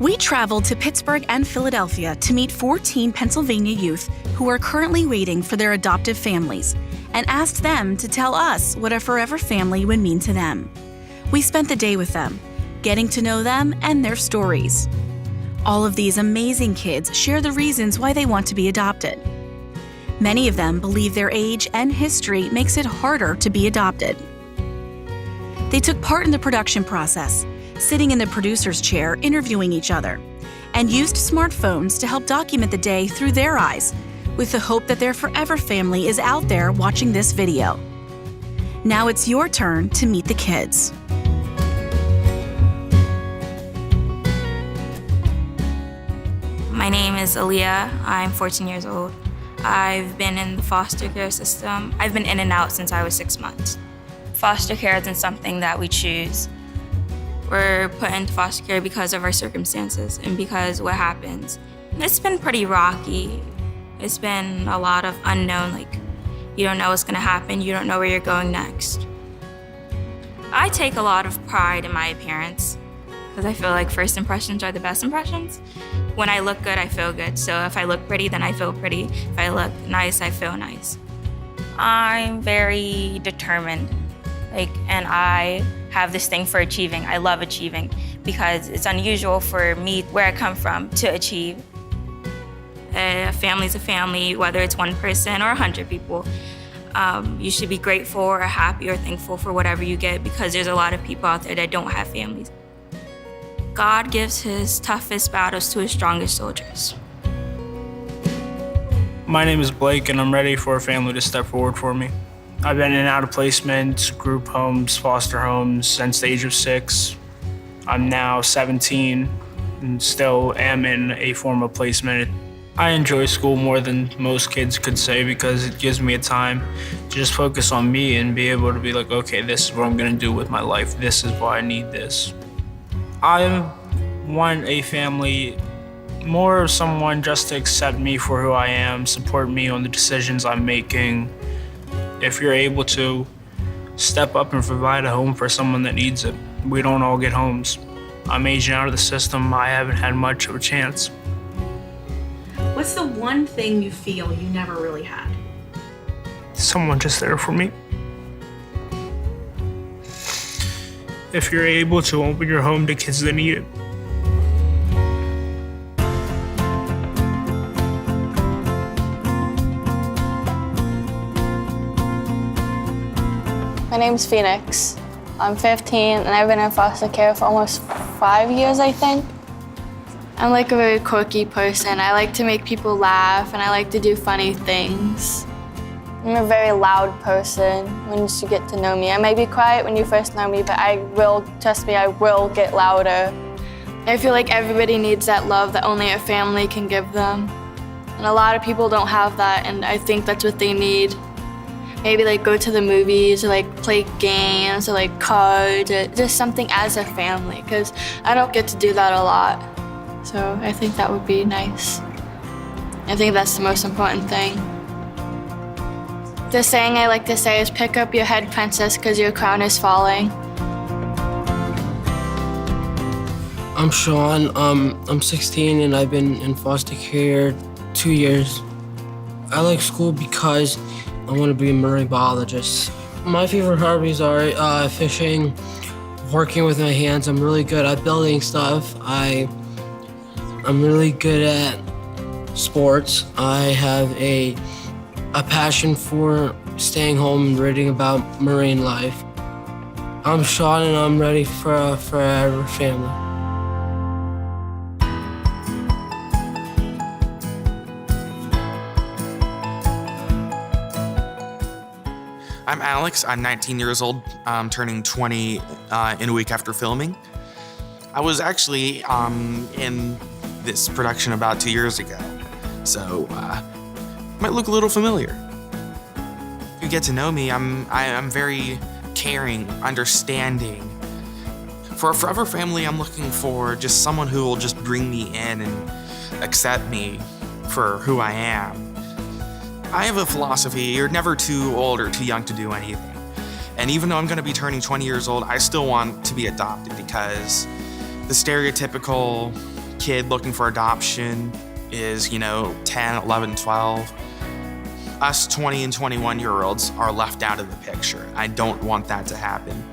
We traveled to Pittsburgh and Philadelphia to meet 14 Pennsylvania youth who are currently waiting for their adoptive families and asked them to tell us what a forever family would mean to them. We spent the day with them, getting to know them and their stories. All of these amazing kids share the reasons why they want to be adopted. Many of them believe their age and history makes it harder to be adopted. They took part in the production process, sitting in the producer's chair interviewing each other, and used smartphones to help document the day through their eyes, with the hope that their forever family is out there watching this video. Now it's your turn to meet the kids. My name is Aaliyah. I'm 14 years old. I've been in the foster care system. I've been in and out since I was 6 months. Foster care isn't something that we choose. We're put into foster care because of our circumstances and because what happens. It's been pretty rocky. It's been a lot of unknown, like you don't know what's gonna happen, you don't know where you're going next. I take a lot of pride in my appearance because I feel like first impressions are the best impressions. When I look good, I feel good. So if I look pretty, then I feel pretty. If I look nice, I feel nice. I'm very determined, and I have this thing for achieving. I love achieving because it's unusual for me, where I come from, to achieve. A family's a family, whether it's one person or 100 people. You should be grateful or happy or thankful for whatever you get because there's a lot of people out there that don't have families. God gives his toughest battles to his strongest soldiers. My name is Blake, and I'm ready for a family to step forward for me. I've been in and out of placements, group homes, foster homes since the age of 6. I'm now 17 and still am in a form of placement. I enjoy school more than most kids could say because it gives me a time to just focus on me and be able to be like, okay, this is what I'm gonna do with my life. This is why I need this. I want a family, more of someone just to accept me for who I am, support me on the decisions I'm making. If you're able to step up and provide a home for someone that needs it. We don't all get homes. I'm aging out of the system. I haven't had much of a chance. What's the one thing you feel you never really had? Someone just there for me. If you're able to open your home to kids that need it. My name's Phoenix. I'm 15 and I've been in foster care for almost 5 years, I think. I'm like a very quirky person. I like to make people laugh and I like to do funny things. I'm a very loud person once you get to know me. I may be quiet when you first know me, but trust me, I will get louder. I feel like everybody needs that love that only a family can give them. And a lot of people don't have that, and I think that's what they need. Maybe go to the movies or play games or cards or just something as a family, because I don't get to do that a lot. So I think that would be nice. I think that's the most important thing. The saying I like to say is, pick up your head, princess, because your crown is falling. I'm Sean. I'm 16 and I've been in foster care 2 years. I like school because I want to be a marine biologist. My favorite hobbies are fishing, working with my hands. I'm really good at building stuff. I'm really good at sports. I have a passion for staying home and reading about marine life. I'm Sean and I'm ready for a forever family. I'm Alex. I'm 19 years old. I'm turning 20 in a week after filming. I was actually in this production about 2 years ago, so might look a little familiar. If you get to know me, I'm very caring, understanding. For a forever family, I'm looking for just someone who will just bring me in and accept me for who I am. I have a philosophy, you're never too old or too young to do anything. And even though I'm gonna be turning 20 years old, I still want to be adopted because the stereotypical kid looking for adoption is, 10, 11, 12. Us 20 and 21-year-olds are left out of the picture. I don't want that to happen.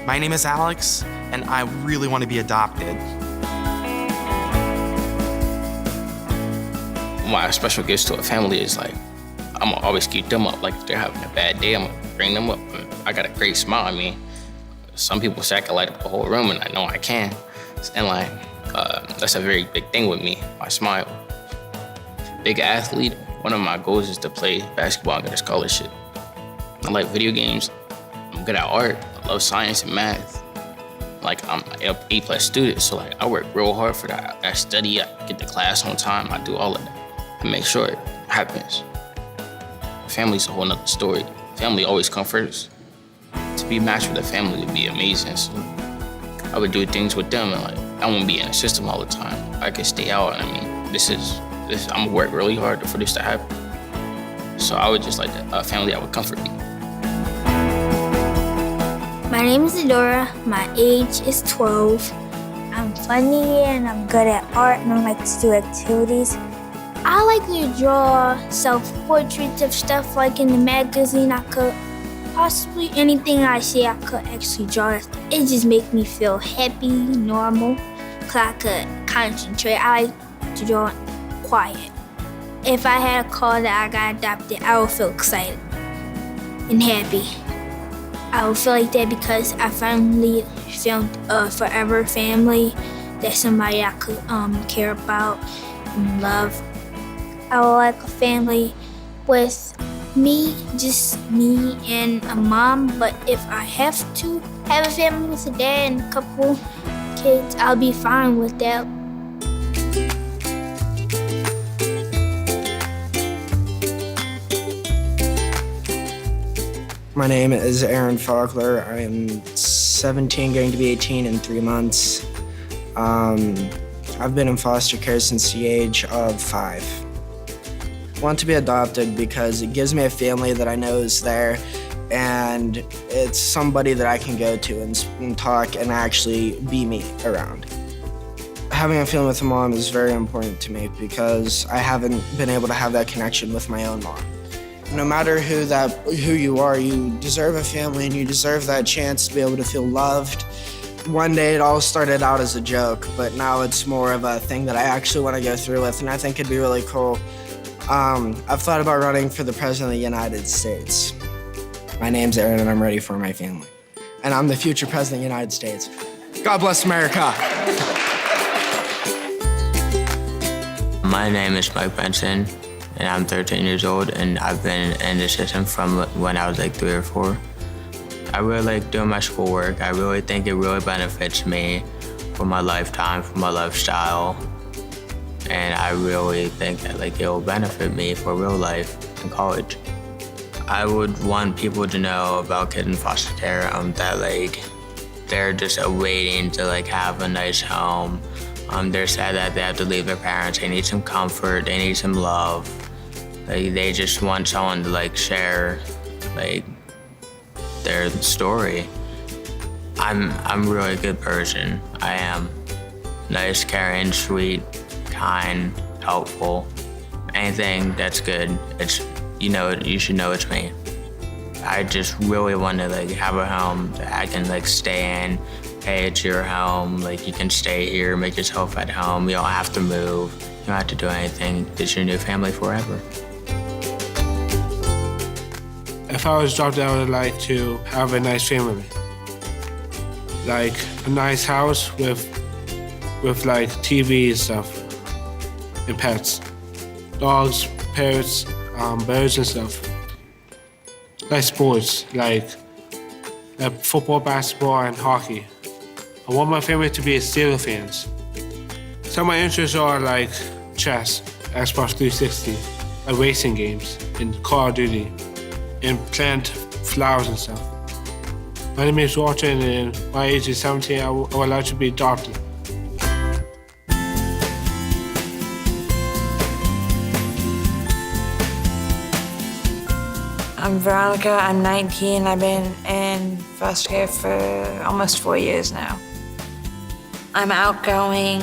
My name is Alex, and I really want to be adopted. My special gifts to a family is like, I'm gonna always keep them up. Like if they're having a bad day, I'm gonna bring them up. I got a great smile. I mean, some people say I can light up the whole room, and I know I can. And like, that's a very big thing with me, my smile. Big athlete, one of my goals is to play basketball and get a scholarship. I like video games. I'm good at art. I love science and math. Like I'm an A+ student, so like I work real hard for that. I study, I get to class on time, I do all of that. I make sure it happens. Family's a whole nother story. Family always comes first. To be matched with a family would be amazing. So I would do things with them, and like I won't be in the system all the time. I could stay out. I mean, this I'm gonna work really hard for this to happen. So I would just like a family that would comfort me. My name is Adora. My age is 12. I'm funny and I'm good at art and I like to do activities. I like to draw self-portraits of stuff like in the magazine. I could possibly anything I see I could actually draw. It just makes me feel happy, normal, cause I could concentrate. I like to draw quiet. If I had a call that I got adopted, I would feel excited and happy. I would feel like that because I finally found a forever family, that somebody I could care about and love. I would like a family with me, just me and a mom, but if I have to have a family with a dad and a couple kids, I'll be fine with that. My name is Aaron Faulkner. I am 17, going to be 18 in 3 months. I've been in foster care since the age of 5. I want to be adopted because it gives me a family that I know is there, and it's somebody that I can go to and talk and actually be me around. Having a family with a mom is very important to me because I haven't been able to have that connection with my own mom. No matter who you are, you deserve a family and you deserve that chance to be able to feel loved. One day it all started out as a joke, but now it's more of a thing that I actually want to go through with, and I think it'd be really cool. I've thought about running for the President of the United States. My name's Aaron and I'm ready for my family. And I'm the future President of the United States. God bless America. My name is Mike Benson, and I'm 13 years old, and I've been in the system from when I was like 3 or 4. I really like doing my schoolwork. I really think it really benefits me for my lifetime, for my lifestyle. And I really think that like it will benefit me for real life in college. I would want people to know about kids in foster care, that like they're just waiting to like have a nice home. They're sad that they have to leave their parents. They need some comfort, they need some love. Like, they just want someone to like share like their story. I'm a really good person. I am nice, caring, sweet, kind, helpful. Anything that's good, you should know it's me. I just really want to like have a home that I can like stay in. Hey, it's your home. Like you can stay here, make yourself at home. You don't have to move. You don't have to do anything. It's your new family forever. If I was adopted, I would like to have a nice family. Like a nice house with like TV and stuff, and pets. Dogs, parrots, birds and stuff. Like sports, like football, basketball, and hockey. I want my family to be Steelers fans. Some of my interests are like chess, Xbox 360, and racing games, and Call of Duty, and plant flowers and stuff. My name is Walter, and my age is 17. I would like to be adopted. I'm Veronica, I'm 19. I've been in foster care for almost 4 years now. I'm outgoing.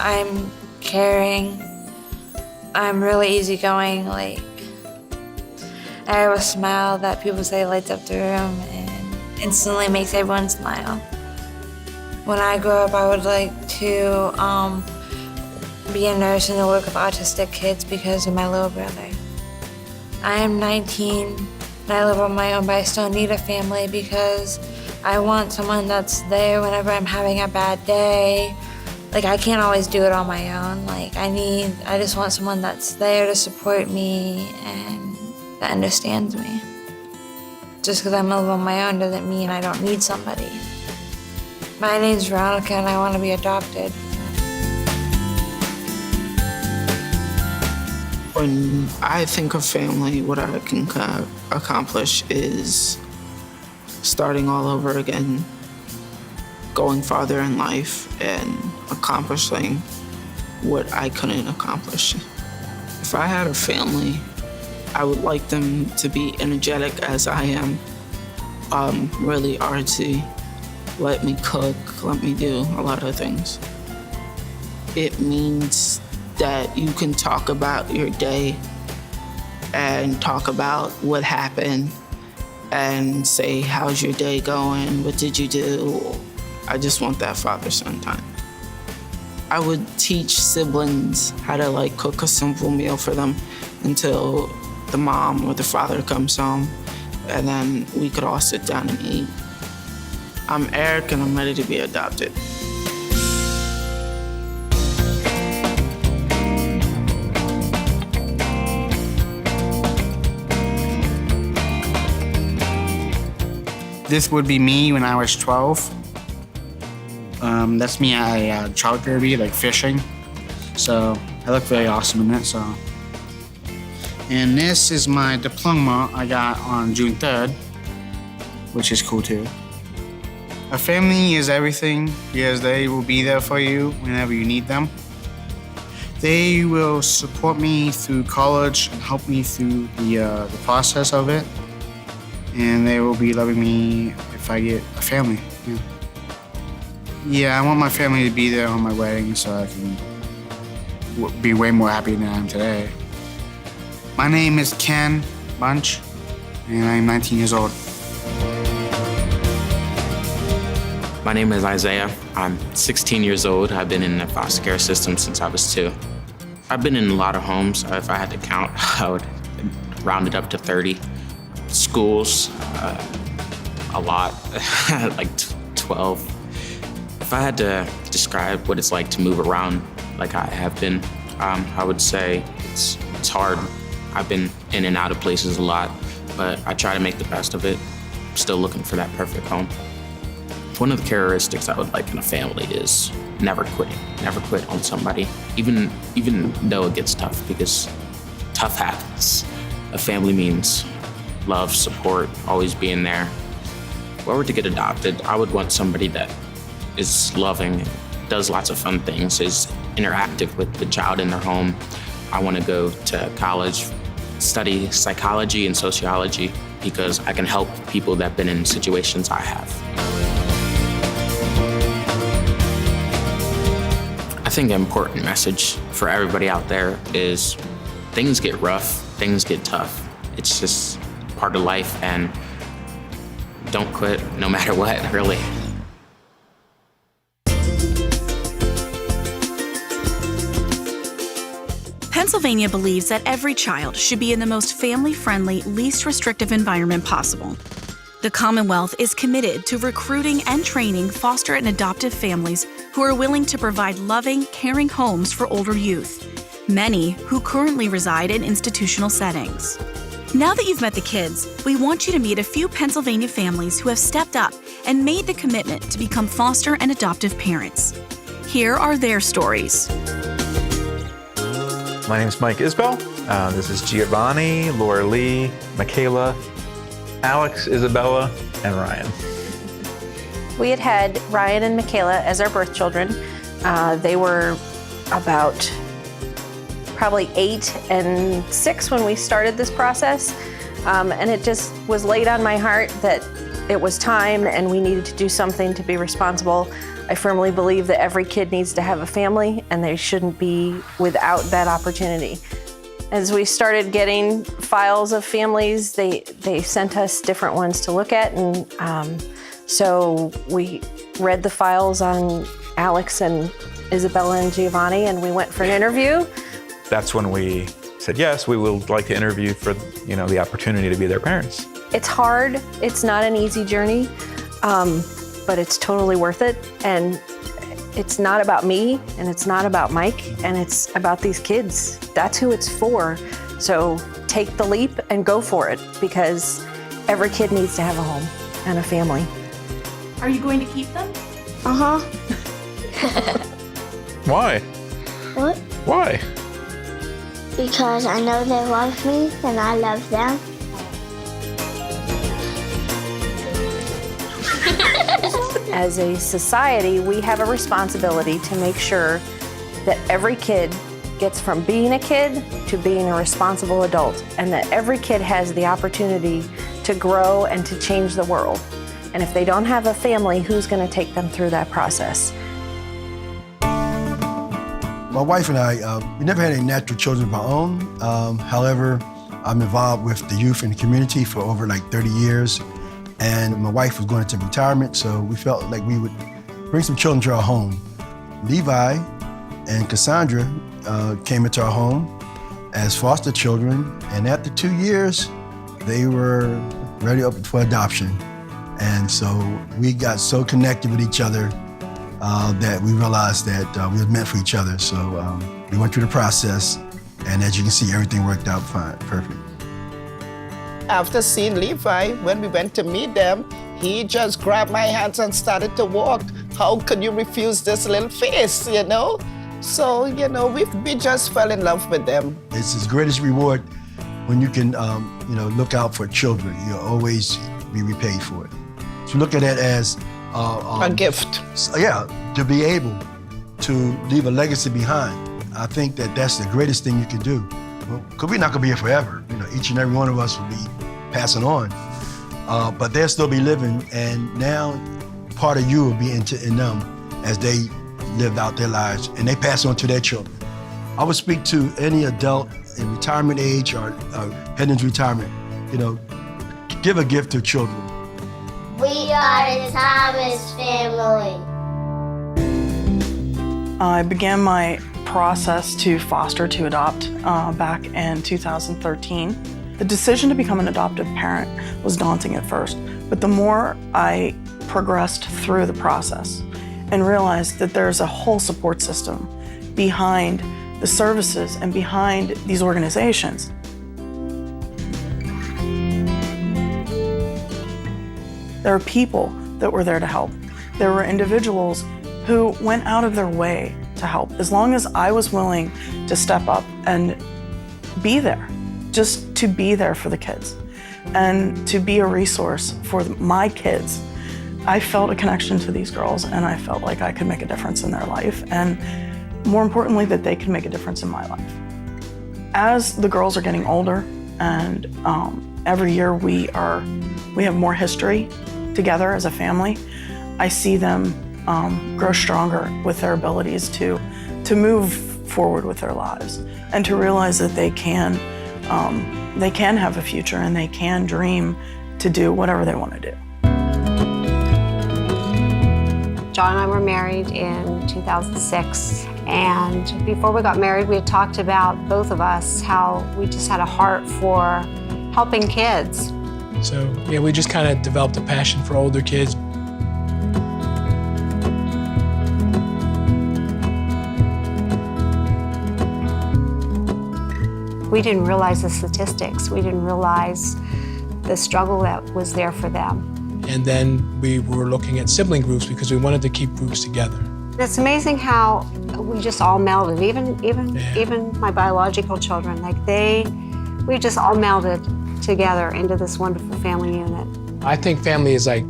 I'm caring. I'm really easygoing. Like, I have a smile that people say lights up the room and instantly makes everyone smile. When I grow up, I would like to be a nurse and to work with autistic kids because of my little brother. I am 19 and I live on my own, but I still need a family because I want someone that's there whenever I'm having a bad day. Like, I can't always do it on my own. Like, I just want someone that's there to support me and that understands me. Just because I live on my own doesn't mean I don't need somebody. My name's Veronica and I want to be adopted. When I think of family, what I can accomplish is starting all over again, going farther in life, and accomplishing what I couldn't accomplish. If I had a family, I would like them to be energetic as I am, really artsy, let me cook, let me do a lot of things. It means that you can talk about your day and talk about what happened and say, how's your day going? What did you do? I just want that father-son time. I would teach siblings how to cook a simple meal for them until the mom or the father comes home, and then we could all sit down and eat. I'm Eric and I'm ready to be adopted. This would be me when I was 12. That's me at trout derby, like fishing. So I look really awesome in it. So, and this is my diploma I got on June 3rd, which is cool too. A family is everything because they will be there for you whenever you need them. They will support me through college and help me through the process of it. And they will be loving me if I get a family. Yeah, I want my family to be there on my wedding so I can be way more happy than I am today. My name is Ken Bunch, and I'm 19 years old. My name is Isaiah. I'm 16 years old. I've been in the foster care system since I was 2. I've been in a lot of homes. If I had to count, I would round it up to 30. Schools, a lot, like 12. If I had to describe what it's like to move around like I have been, I would say it's hard. I've been in and out of places a lot, but I try to make the best of it. I'm still looking for that perfect home. One of the characteristics I would like in a family is never quitting. Never quit on somebody, even though it gets tough, because tough happens. A family means love, support, always being there. If I were to get adopted, I would want somebody that is loving, does lots of fun things, is interactive with the child in their home. I want to go to college, study psychology and sociology because I can help people that have been in situations I have. I think an important message for everybody out there is things get rough, things get tough. It's just part of life, and don't quit no matter what, really. Pennsylvania believes that every child should be in the most family-friendly, least restrictive environment possible. The Commonwealth is committed to recruiting and training foster and adoptive families who are willing to provide loving, caring homes for older youth, many who currently reside in institutional settings. Now that you've met the kids, we want you to meet a few Pennsylvania families who have stepped up and made the commitment to become foster and adoptive parents. Here are their stories. My name's Mike Isbell. This is Giovanni, Laura Lee, Michaela, Alex, Isabella, and Ryan. We had Ryan and Michaela as our birth children. They were about probably 8 and 6 when we started this process. And it just was laid on my heart that it was time and we needed to do something to be responsible. I firmly believe that every kid needs to have a family and they shouldn't be without that opportunity. As we started getting files of families, they sent us different ones to look at, and so we read the files on Alex and Isabella and Giovanni, and we went for an interview. That's when we said, yes, we would like to interview for, the opportunity to be their parents. It's hard, it's not an easy journey, but it's totally worth it. And it's not about me, and it's not about Mike, and it's about these kids. That's who it's for. So take the leap and go for it, because every kid needs to have a home and a family. Are you going to keep them? Uh-huh. Why? What? Why? Because I know they love me and I love them. As a society, we have a responsibility to make sure that every kid gets from being a kid to being a responsible adult, and that every kid has the opportunity to grow and to change the world. And if they don't have a family, who's going to take them through that process? My wife and I, we never had any natural children of our own. However, I'm involved with the youth in the community for over 30 years. And my wife was going into retirement, so we felt like we would bring some children to our home. Levi and Cassandra came into our home as foster children, and after 2 years, they were ready up for adoption. And so we got so connected with each other that we realized that we were meant for each other. So we went through the process, and as you can see, everything worked out fine, perfect. After seeing Levi, when we went to meet them, he just grabbed my hands and started to walk. How could you refuse this little face, So, we just fell in love with them. It's the greatest reward when you can, look out for children. You'll always be repaid for it. So look at it as a gift. Yeah, to be able to leave a legacy behind. I think that that's the greatest thing you can do. Because we're not going to be here forever. Each and every one of us will be passing on. But they'll still be living, and now part of you will be in them as they lived out their lives, and they pass on to their children. I would speak to any adult in retirement age or heading into retirement, give a gift to children. We are the Thomas family. I began my process to foster to adopt back in 2013. The decision to become an adoptive parent was daunting at first, but the more I progressed through the process and realized that there's a whole support system behind the services and behind these organizations. There are people that were there to help. There were individuals who went out of their way to help, as long as I was willing to step up and be there, just to be there for the kids and to be a resource for my kids. I felt a connection to these girls, and I felt like I could make a difference in their life, and more importantly, that they could make a difference in my life. As the girls are getting older, and every year we have more history together as a family, I see them grow stronger with their abilities to move forward with their lives and to realize that they can have a future and they can dream to do whatever they want to do. John and I were married in 2006, and before we got married, we had talked about, both of us, how we just had a heart for helping kids. So yeah, we just kind of developed a passion for older kids. We didn't realize the statistics. We didn't realize the struggle that was there for them. And then we were looking at sibling groups because we wanted to keep groups together. It's amazing how we just all melded, even my biological children, we just all melded together into this wonderful family unit. I think family is like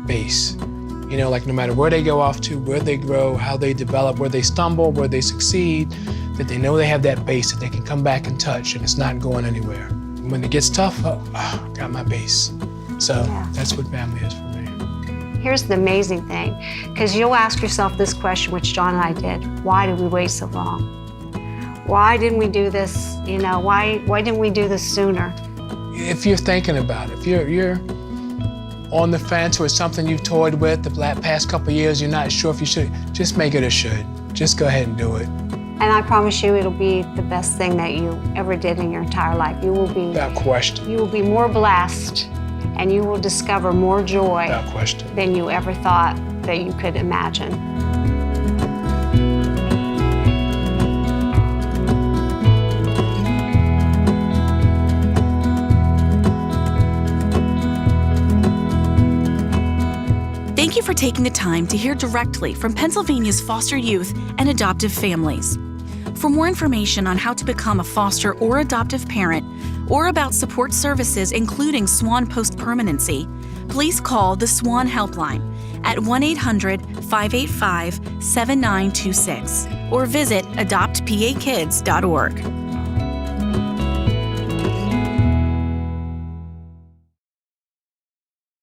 base. Like no matter where they go off to, where they grow, how they develop, where they stumble, where they succeed, that they know they have that base that they can come back and touch and it's not going anywhere. When it gets tough, got my base. So that's what family is for me. Here's the amazing thing, because you'll ask yourself this question, which John and I did. Why did we wait so long? Why didn't we do this? You know, why didn't we do this sooner? If you're thinking about it, if you're on the fence or it's something you've toyed with the past couple of years, you're not sure if you should, just make it a should. Just go ahead and do it. And I promise you it'll be the best thing that you ever did in your entire life. You will be, without question, you will be more blessed and you will discover more joy without question than you ever thought that you could imagine. Thank you for taking the time to hear directly from Pennsylvania's foster youth and adoptive families. For more information on how to become a foster or adoptive parent, or about support services including SWAN post-permanency, please call the SWAN helpline at 1-800-585-7926 or visit adoptpakids.org.